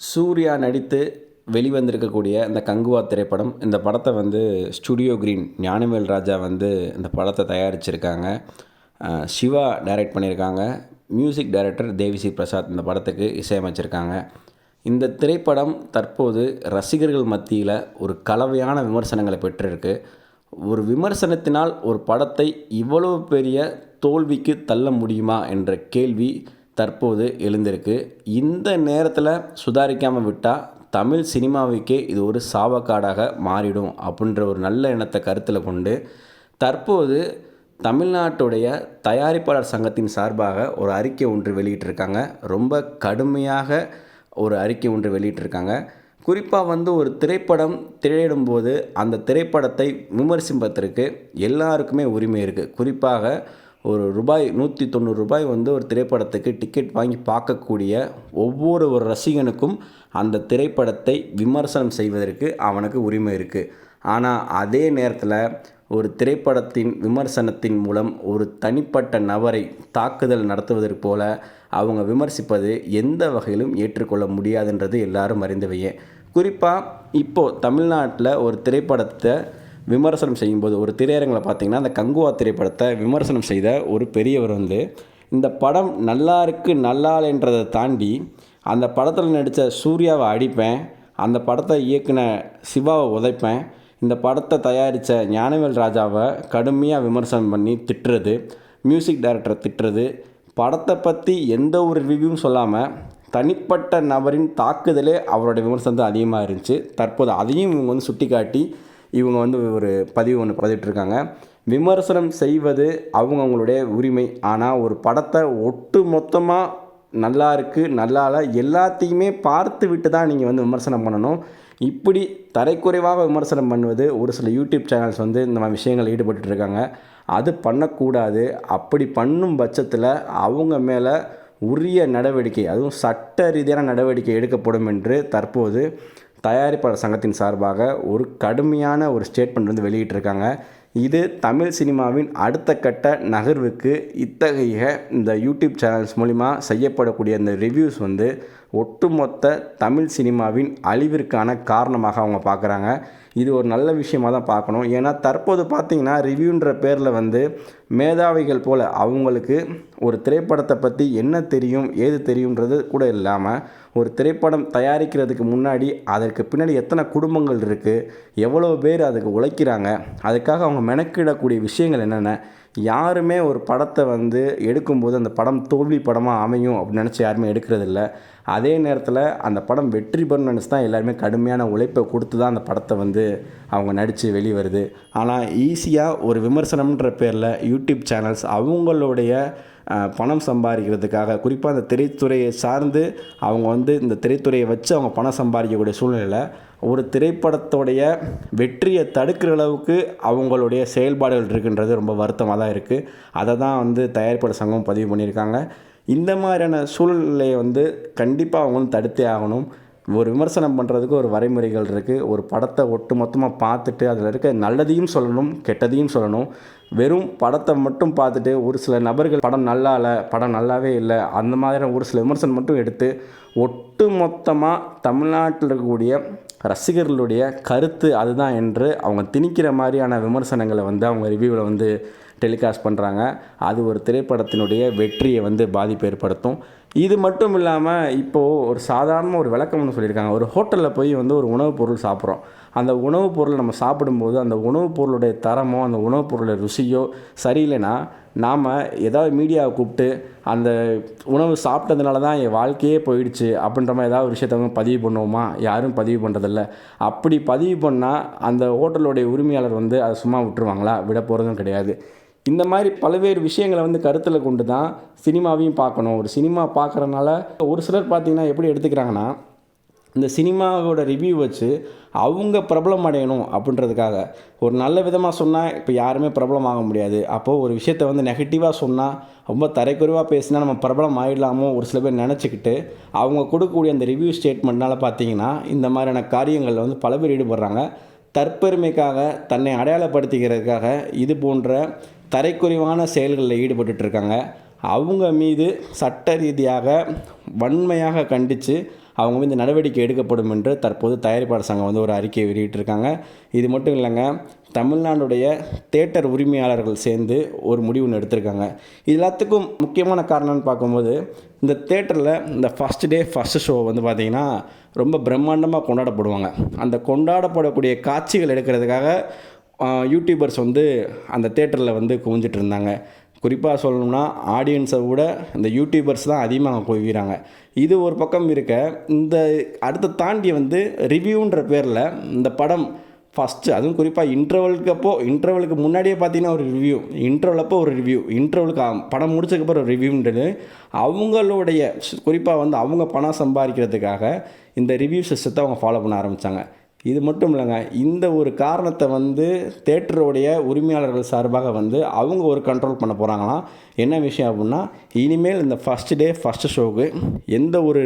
சூர்யா நடித்து வெளிவந்திருக்கக்கூடிய இந்த கங்குவா திரைப்படம். இந்த படத்தை வந்து ஸ்டுடியோ கிரீன் ஞானவேல் ராஜா வந்து இந்த படத்தை தயாரிச்சிருக்காங்க. சிவா டைரக்ட் பண்ணியிருக்காங்க. மியூசிக் டைரக்டர் தேவிஸ்ரீ பிரசாத் இந்த படத்துக்கு இசையமைச்சிருக்காங்க. இந்த திரைப்படம் தற்போது ரசிகர்கள் மத்தியில் ஒரு கலவையான விமர்சனங்களை பெற்றிருக்கு. ஒரு விமர்சனத்தினால் ஒரு படத்தை இவ்வளவு பெரிய தோல்விக்கு தள்ள முடியுமா என்ற கேள்வி தற்போது எழுந்திருக்கு. இந்த நேரத்தில் சுதாரிக்காமல் விட்டால் தமிழ் சினிமாவுக்கே இது ஒரு சாபக்காடாக மாறிடும் அப்படின்ற ஒரு நல்ல எண்ணத்தை கருத்தில் கொண்டு தற்போது தமிழ்நாட்டுடைய தயாரிப்பாளர் சங்கத்தின் சார்பாக ஒரு அறிக்கை ஒன்று வெளியிட்டிருக்காங்க. ரொம்ப கடுமையாக ஒரு அறிக்கை ஒன்று வெளியிட்டிருக்காங்க. குறிப்பாக வந்து ஒரு திரைப்படம் திரையிடும்போது அந்த திரைப்படத்தை விமர்சிப்பதற்கு எல்லாருக்குமே உரிமை இருக்குது. குறிப்பாக ஒரு ரூபாய் 190 வந்து ஒரு திரைப்படத்துக்கு டிக்கெட் வாங்கி பார்க்கக்கூடிய ஒவ்வொரு ரசிகனுக்கும் அந்த திரைப்படத்தை விமர்சனம் செய்வதற்கு அவனுக்கு உரிமை இருக்குது. ஆனால் அதே நேரத்தில் ஒரு திரைப்படத்தின் விமர்சனத்தின் மூலம் ஒரு தனிப்பட்ட நபரை தாக்குதல் நடத்துவதற்கு போல அவங்க விமர்சிப்பது எந்த வகையிலும் ஏற்றுக்கொள்ள முடியாதுன்றது எல்லாரும் அறிந்தவையே. குறிப்பாக இப்போது தமிழ்நாட்டில் ஒரு திரைப்படத்தை விமர்சனம் செய்யும்போது ஒரு திரையரங்கில் பார்த்திங்கன்னா அந்த கங்குவா திரைப்படத்தை விமர்சனம் செய்த ஒரு பெரியவர் வந்து இந்த படம் நல்லா இருக்குது நல்லா இல்லைன்றதை தாண்டி அந்த படத்தில் நடித்த சூர்யாவை அடிப்பேன், அந்த படத்தை இயக்குன சிவாவை உதைப்பேன், இந்த படத்தை தயாரித்த ஞானவேல் ராஜாவை கடுமையாக விமர்சனம் பண்ணி திட்டுறது, மியூசிக் டைரக்டரை திட்டுறது, படத்தை பற்றி எந்த ஒரு ரிவ்யூவும் சொல்லாமல் தனிப்பட்ட நபரின் தாக்குதலே அவருடைய விமர்சனம் அதிகமாக இருந்துச்சு. தற்போது அதையும் இவங்க வந்து சுட்டி காட்டி இவங்க வந்து ஒரு பதிவு ஒன்று பதிவிட்டிருக்காங்க. விமர்சனம் செய்வது அவங்களுடைய உரிமை. ஆனால் ஒரு படத்தை ஒட்டு மொத்தமாக நல்லா இருக்குது நல்லா இல்லை எல்லாத்தையுமே பார்த்து விட்டு தான் நீங்கள் வந்து விமர்சனம் பண்ணணும். இப்படி தரைக்குறைவாக விமர்சனம் பண்ணுவது ஒரு சில யூடியூப் சேனல்ஸ் வந்து இந்த மாதிரி விஷயங்கள் ஈடுபட்டுருக்காங்க. அது பண்ணக்கூடாது. அப்படி பண்ணும் பட்சத்தில் அவங்க மேலே உரிய நடவடிக்கை, அதுவும் சட்ட ரீதியான நடவடிக்கை எடுக்கப்படும் என்று தற்போது தயாரிப்பாளர் சங்கத்தின் சார்பாக ஒரு கடுமையான ஒரு ஸ்டேட்மெண்ட் வந்து வெளியிட்டிருக்காங்க. இது தமிழ் சினிமாவின் அடுத்த கட்ட நகர்வுக்கு இத்தகைய இந்த யூடியூப் சேனல்ஸ் மூலிமா செய்யப்படக்கூடிய இந்த ரிவ்யூஸ் வந்து ஒட்டுமொத்த தமிழ் சினிமாவின் அழிவிற்கான காரணமாக அவங்க பார்க்குறாங்க. இது ஒரு நல்ல விஷயமாக தான் பார்க்கணும். ஏன்னா தற்போது பார்த்திங்கன்னா ரிவ்யூன்ற பேரில் வந்து மேதாவிகள் போல் அவங்களுக்கு ஒரு திரைப்படத்தை பற்றி என்ன தெரியும் ஏது தெரியுன்றது கூட இல்லாமல் ஒரு திரைப்படம் தயாரிக்கிறதுக்கு முன்னாடி அதற்கு பின்னாடி எத்தனை குடும்பங்கள் இருக்குது, எவ்வளோ பேர் அதுக்கு உழைக்கிறாங்க, அதுக்காக அவங்க மெனக்கிடக்கூடிய விஷயங்கள் என்னென்ன, யாருமே ஒரு படத்தை வந்து எடுக்கும்போது அந்த படம் தோல்வி படமாக அமையும் அப்படின்னு நினச்சி யாருமே எடுக்கிறதில்ல. அதே நேரத்தில் அந்த படம் வெற்றி பெறணும்னு நினச்சி தான் எல்லாருமே கடுமையான உழைப்பை கொடுத்து தான் அந்த படத்தை வந்து அவங்க நடித்து வெளியே வருது. ஆனால் ஈஸியாக ஒரு விமர்சனம்ன்ற பேரில் யூடியூப் சேனல்ஸ் அவங்களுடைய பணம் சம்பாதிக்கிறதுக்காக குறிப்பாக அந்த திரைத்துறையை சார்ந்து அவங்க வந்து இந்த திரைத்துறையை வச்சு அவங்க பணம் சம்பாதிக்கக்கூடிய சூழ்நிலையில் ஒரு திரைப்படத்தோடைய வெற்றியை தடுக்கிற அளவுக்கு அவங்களுடைய செயல்பாடுகள் இருக்குன்றது ரொம்ப வருத்தமாக தான் இருக்குது. அதை தான் வந்து தயாரிப்பாளர் சங்கம் பதிவு பண்ணியிருக்காங்க. இந்த மாதிரியான சூழ்நிலையை வந்து கண்டிப்பாக அவங்க வந்து தடுத்தே ஆகணும். ஒரு விமர்சனம் பண்ணுறதுக்கு ஒரு வரைமுறைகள் இருக்குது. ஒரு படத்தை ஒட்டு மொத்தமாக பார்த்துட்டு அதில் இருக்க நல்லதையும் சொல்லணும் கெட்டதையும் சொல்லணும். வெறும் படத்தை மட்டும் பார்த்துட்டு ஒரு சில நபர்கள் படம் நல்லா இல்லை, படம் நல்லாவே இல்லை, அந்த மாதிரியான ஒரு சில விமர்சனம் மட்டும் எடுத்து ஒட்டு மொத்தமாக தமிழ்நாட்டில் இருக்கக்கூடிய ரசிகர்களுடைய கருத்து அதுதான் என்று அவங்க திணிக்கிற மாதிரியான விமர்சனங்களை வந்து அவங்க ரிவ்யூவில் வந்து டெலிகாஸ்ட் பண்ணுறாங்க. அது ஒரு திரைப்படத்தினுடைய வெற்றியை வந்து பாதிப்பு ஏற்படுத்தும். இது மட்டும் இல்லாமல் இப்போது ஒரு சாதாரண ஒரு விளக்கம்னு சொல்லியிருக்காங்க. ஒரு ஹோட்டலில் போய் வந்து ஒரு உணவுப் பொருள் சாப்பிட்றோம். அந்த உணவுப் பொருள் நம்ம சாப்பிடும்போது அந்த உணவுப் பொருளுடைய தரமோ அந்த உணவுப் பொருளுடைய ருசியோ சரியில்லைன்னா நாம் ஏதாவது மீடியாவை கூப்பிட்டு அந்த உணவு சாப்பிட்டதுனால தான் என் வாழ்க்கையே போயிடுச்சு அப்படின்ற மாதிரி ஏதாவது ஒரு விஷயத்தை வந்து பதிவு பண்ணுவோமா? யாரும் பதிவு பண்ணுறதில்ல. அப்படி பதிவு பண்ணால் அந்த ஹோட்டலுடைய உரிமையாளர் வந்து அதை சும்மா விட்டுருவாங்களா? விட போகிறதும் கிடையாது. இந்த மாதிரி பல்வேறு விஷயங்களை வந்து கருத்தில் கொண்டு தான் சினிமாவையும் பார்க்கணும். ஒரு சினிமா பார்க்குறனால ஒரு சிலர் பார்த்திங்கன்னா எப்படி எடுத்துக்கிறாங்கன்னா இந்த சினிமாவோட ரிவ்யூ வச்சு அவங்க பிரபலம் அடையணும் அப்படின்றதுக்காக ஒரு நல்ல விதமாக சொன்னால் இப்போ யாருமே பிரபலம் ஆக முடியாது. அப்போது ஒரு விஷயத்தை வந்து நெகட்டிவாக சொன்னால் ரொம்ப தரைக்குறைவாக பேசினா நம்ம பிரபலம் ஆகிடலாமோ ஒரு சில பேர் நினச்சிக்கிட்டு அவங்க கொடுக்கக்கூடிய அந்த ரிவ்யூ ஸ்டேட்மெண்ட்னால் பார்த்திங்கன்னா இந்த மாதிரியான காரியங்களில் வந்து பல பேர் ஈடுபடுறாங்க. தற்பெருமைக்காக தன்னை அடையாளப்படுத்திக்கிறதுக்காக இது போன்ற தரைக்குறைவான செயல்களில் ஈடுபட்டுருக்காங்க. அவங்க மீது சட்ட ரீதியாக வன்மையாக கண்டித்து அவங்க மீது நடவடிக்கை எடுக்கப்படும் என்று தற்போது தயாரிப்பாளர் சங்கம் வந்து ஒரு அறிக்கையை வெளியிட்டிருக்காங்க. இது மட்டும் இல்லைங்க, தமிழ்நாடுடைய தேட்டர் உரிமையாளர்கள் சேர்ந்து ஒரு முடிவு ஒன்று எடுத்திருக்காங்க. இது எல்லாத்துக்கும் முக்கியமான காரணம்னு பார்க்கும்போது, இந்த தேட்டரில் இந்த ஃபஸ்ட் டே ஃபஸ்ட்டு ஷோ வந்து பார்த்திங்கன்னா ரொம்ப பிரம்மாண்டமாக கொண்டாடப்படுவாங்க. அந்த கொண்டாடப்படக்கூடிய காட்சிகள் எடுக்கிறதுக்காக யூடியூபர்ஸ் வந்து அந்த தேட்டரில் வந்து குவிஞ்சிட்டு இருந்தாங்க. குறிப்பாக சொல்லணும்னா ஆடியன்ஸை விட இந்த யூடியூபர்ஸ் தான் அதிகமாக குவிக்கிறாங்க. இது ஒரு பக்கம் இருக்க, இந்த அடுத்த தாண்டி வந்து ரிவ்யூன்ற பேரில் இந்த படம் ஃபஸ்ட்டு, அதுவும் குறிப்பாக இன்டர்வலுக்கு முன்னாடியே பார்த்தீங்கன்னா ஒரு ரிவ்யூ, இன்டர்வல் அப்போ ஒரு ரிவ்யூ, இன்டர்வலுக்கு படம் முடிச்சதுக்கப்புறம் ஒரு ரிவ்யூன்றது அவங்களுடைய குறிப்பாக வந்து அவங்க பணம் சம்பாதிக்கிறதுக்காக இந்த ரிவ்யூ சிஸ்டத்தை அவங்க ஃபாலோ பண்ண ஆரம்பித்தாங்க. இது மட்டும் இல்லைங்க, இந்த ஒரு காரணத்தை வந்து தேட்டருடைய உரிமையாளர்கள் சார்பாக வந்து அவங்க ஒரு கண்ட்ரோல் பண்ண போகிறாங்களாம். என்ன விஷயம் அப்படின்னா, இனிமேல் இந்த ஃபஸ்ட் டே ஃபஸ்ட்டு ஷோவுக்கு எந்த ஒரு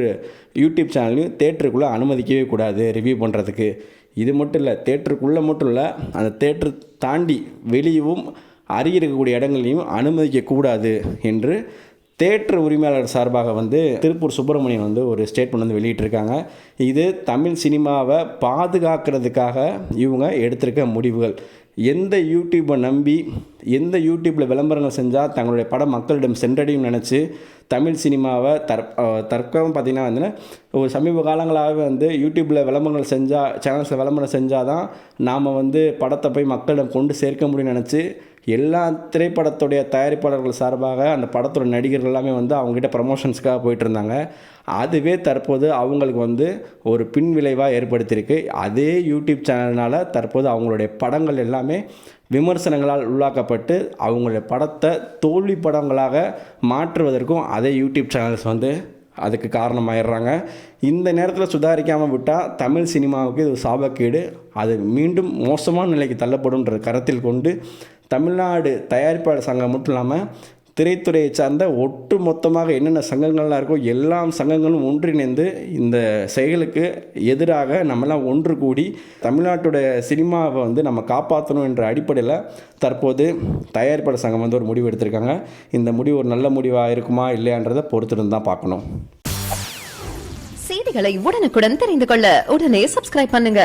யூடியூப் சேனல்லையும் தேட்டருக்குள்ளே அனுமதிக்கவே கூடாது ரிவ்யூ பண்ணுறதுக்கு. இது மட்டும் இல்லை, தேட்டருக்குள்ளே மட்டும் இல்லை, அந்த தேட்டர் தாண்டி வெளியவும் அருகே இருக்கக்கூடிய இடங்களையும் அனுமதிக்கக்கூடாது என்று தேட்டர் உரிமையாளர் சார்பாக வந்து திருப்பூர் சுப்பிரமணியன் வந்து ஒரு ஸ்டேட்மெண்ட் வந்து வெளியிட்டிருக்காங்க. இது தமிழ் சினிமாவை பாதுகாக்கிறதுக்காக இவங்க எடுத்திருக்க முடிவுகள். எந்த யூடியூப்பை நம்பி எந்த யூடியூப்பில் விளம்பரங்கள் செஞ்சால் தங்களுடைய படம் மக்களிடம் சென்றடையும் நினச்சி தமிழ் சினிமாவை தற்காலம் பார்த்திங்கன்னா வந்து ஒரு சமீப காலங்களாகவே வந்து யூடியூப்பில் விளம்பரங்கள் செஞ்சால், சேனல்ஸில் விளம்பரம் செஞ்சால் தான் நாம் வந்து படத்தை போய் மக்களிடம் கொண்டு சேர்க்க முடியும்னு நினச்சி எல்லா திரைப்படத்துடைய தயாரிப்பாளர்கள் சார்பாக அந்த படத்தோட நடிகர்கள் எல்லாமே வந்து அவங்ககிட்ட ப்ரமோஷன்ஸ்க்காக போயிட்டு இருந்தாங்க. அதுவே தற்போது அவங்களுக்கு வந்து ஒரு பின் விளைவாக ஏற்படுத்தியிருக்கு. அதே யூடியூப் சேனல்னால் தற்போது அவங்களுடைய படங்கள் எல்லாமே விமர்சனங்களால் உள்ளாக்கப்பட்டு அவங்களுடைய படத்தை தோல்வி படங்களாக மாற்றுவதற்கும் அதே யூடியூப் சேனல்ஸ் வந்து அதுக்கு காரணமாயிடுறாங்க. இந்த நேரத்தில் சுதாரிக்காமல் விட்டால் தமிழ் சினிமாவுக்கு இது சாபக்கேடு, அது மீண்டும் மோசமான நிலைக்கு தள்ளப்படும்ன்ற கருத்தில் கொண்டு தமிழ்நாடு தயாரிப்பாளர் சங்கம் மட்டும் இல்லாமல் திரைத்துறையை சார்ந்த ஒட்டு மொத்தமாக என்னென்ன சங்கங்கள்லாம் இருக்கோ எல்லா சங்கங்களும் ஒன்றிணைந்து இந்த செயலுக்கு எதிராக நம்மெல்லாம் ஒன்று கூடி தமிழ்நாட்டுடைய சினிமாவை வந்து நம்ம காப்பாற்றணும் என்ற அடிப்படையில் தற்போது தயாரிப்பாளர் சங்கம் வந்து ஒரு முடிவு எடுத்திருக்காங்க. இந்த முடிவு ஒரு நல்ல முடிவாக இருக்குமா இல்லையான்றதை பொறுத்திருந்து தான் பார்க்கணும். செய்திகளை உடனுக்குடன் தெரிந்து கொள்ள உடனே சப்ஸ்கிரைப் பண்ணுங்க.